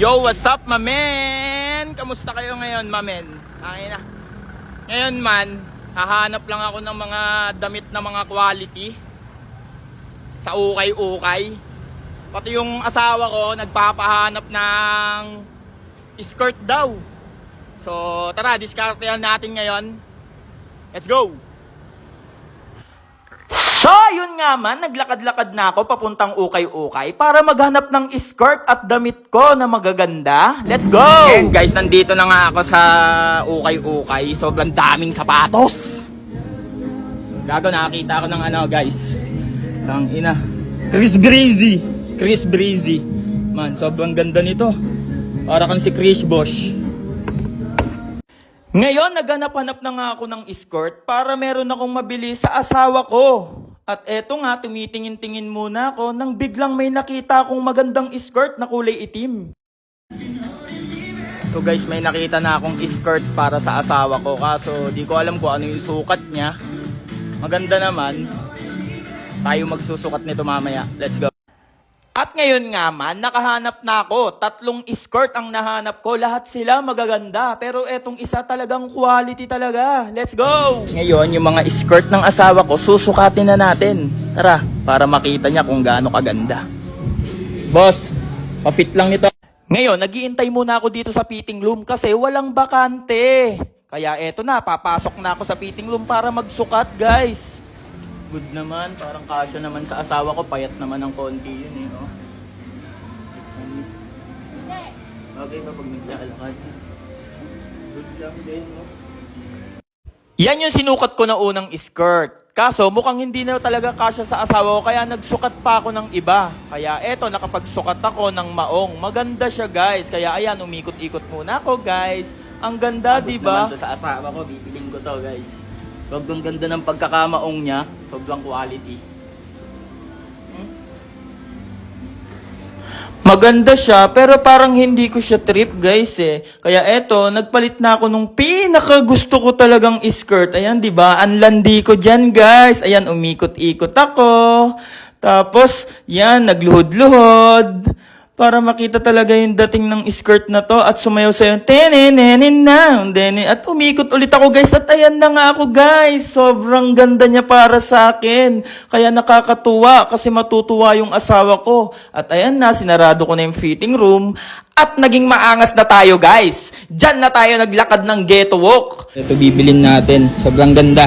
Yo, what's up, mamen? Kamusta kayo ngayon, mamen? Ay na. Ngayon man, hahanap lang ako ng mga damit na mga quality sa ukay-ukay. Pati yung asawa ko nagpapahanap ng skirt daw. So, tara, diskartehan natin ngayon. Let's go! So, yun nga man, naglakad-lakad na ako papuntang ukay-ukay para maghanap ng skirt at damit ko na magaganda. Let's go! And guys, nandito na nga ako sa ukay-ukay. Sobrang daming sapatos. Gago, nakakita ako ng ano, guys. Tangina. Chris Breezy. Man, sobrang ganda nito. Para kang si Chris Bosh. Ngayon, naghanap-hanap na nga ako ng skirt para meron akong mabili sa asawa ko. At eto nga, tumitingin-tingin muna ako nang biglang may nakita akong magandang skirt na kulay itim. So guys, may nakita na akong skirt para sa asawa ko. Kaso di ko alam kung ano yung sukat niya. Maganda naman. Tayo magsusukat nito mamaya. Let's go. At ngayon nga man, nakahanap na ako. 3 skirt ang nahanap ko. Lahat sila magaganda. Pero etong isa talagang quality talaga. Let's go! Ngayon, yung mga skirt ng asawa ko, susukatin na natin. Tara, para makita niya kung gaano kaganda. Boss, pa-fit lang nito. Ngayon, nag-iintay muna ako dito sa fitting room kasi walang bakante. Kaya eto na, papasok na ako sa fitting room para magsukat, guys. Good naman, parang kasya naman sa asawa ko, payat naman ng konti yun eh, no? Okay ba pag naglalakad? Good lang din, no? Yan yung sinukat ko na unang skirt. Kaso mukhang hindi na talaga kasya sa asawa ko, kaya nagsukat pa ako ng iba. Kaya eto, nakapagsukat ako ng maong. Maganda siya, guys. Kaya ayan, umikot-ikot muna ako, guys. Ang ganda, di ba? Naman to sa asawa ko, bibiling ko to, guys. Sobrang ganda ng pagkakamaong niya. Sobrang quality. Maganda siya, pero parang hindi ko siya trip, guys eh. Kaya eto, nagpalit na ako nung pinaka gusto ko talagang skirt. Ayan, di ba? Ang landi ko dyan, guys. Ayan, umikot-ikot ako. Tapos, yan, nagluhod-luhod. Para makita talaga yung dating ng skirt na to at sumayaw sa'yo, at umikot ulit ako, guys, at ayan na nga ako, guys, sobrang ganda niya para sa akin, kaya nakakatuwa kasi matutuwa yung asawa ko, at ayan na, sinarado ko na yung fitting room, at naging maangas na tayo, guys, dyan na tayo naglakad ng ghetto walk. Ito bibilin natin, sobrang ganda.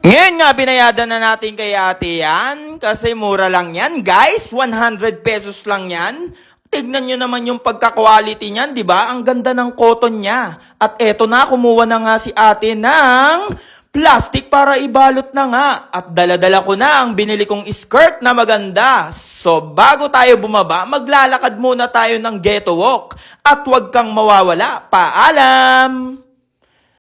Ngayon nga, binayadan na natin kay ate yan. Kasi mura lang yan, guys. 100 pesos lang yan. Tignan nyo naman yung pagka-quality niyan, di ba? Ang ganda ng cotton niya. At eto na, kumuha na nga si ate ng plastic para ibalot na nga. At dala-dala ko na ang binili kong skirt na maganda. So, bago tayo bumaba, maglalakad muna tayo ng ghetto walk. At huwag kang mawawala. Paalam!